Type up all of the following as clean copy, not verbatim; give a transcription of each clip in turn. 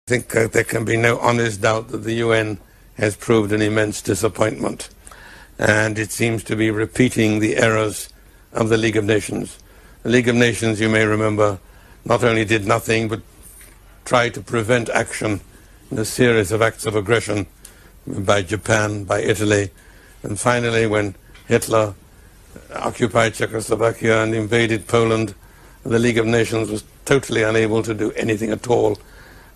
I think there can be no honest doubt that the UN has proved an immense disappointment, and it seems to be repeating the errors of the League of Nations. The League of Nations, you may remember, not only did nothing but tried to prevent action in a series of acts of aggression by Japan, by Italy, and finally when Hitler occupied Czechoslovakia and invaded Poland, the League of Nations was totally unable to do anything at all.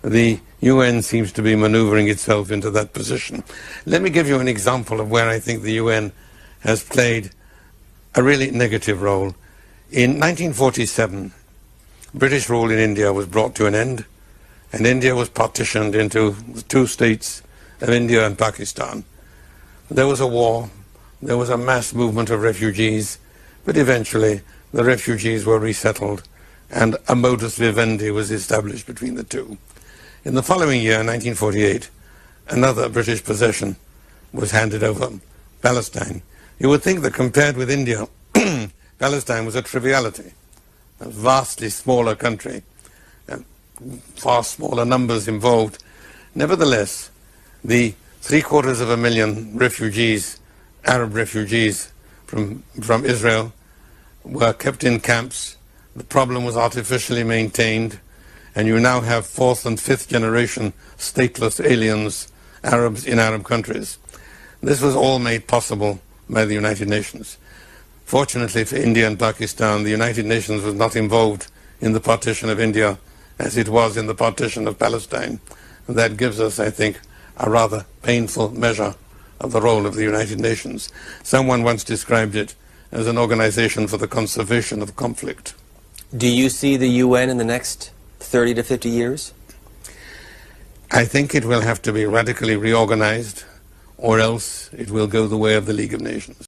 The UN seems to be maneuvering itself into that position. Let me give you an example of where I think the UN has played a really negative role. In 1947, British rule in India was brought to an end, and India was partitioned into the two states of India and Pakistan. There was a war, there was a mass movement of refugees, but eventually the refugees were resettled and a modus vivendi was established between the two. In the following year, 1948, another British possession was handed over, Palestine. You would think that compared with India, Palestine was a triviality, a vastly smaller country, far smaller numbers involved. Nevertheless, the 750,000 refugees, Arab refugees from Israel, were kept in camps. The problem was artificially maintained, and you now have fourth and fifth generation stateless aliens, Arabs in Arab countries. This was all made possible by the United Nations. Fortunately for India and Pakistan, the United Nations was not involved in the partition of India as it was in the partition of Palestine. And that gives us, I think, a rather painful measure of the role of the United Nations. Someone once described it as an organization for the conservation of conflict. Do you see the UN in the next 30 to 50 years? I think it will have to be radically reorganized, or else it will go the way of the League of Nations.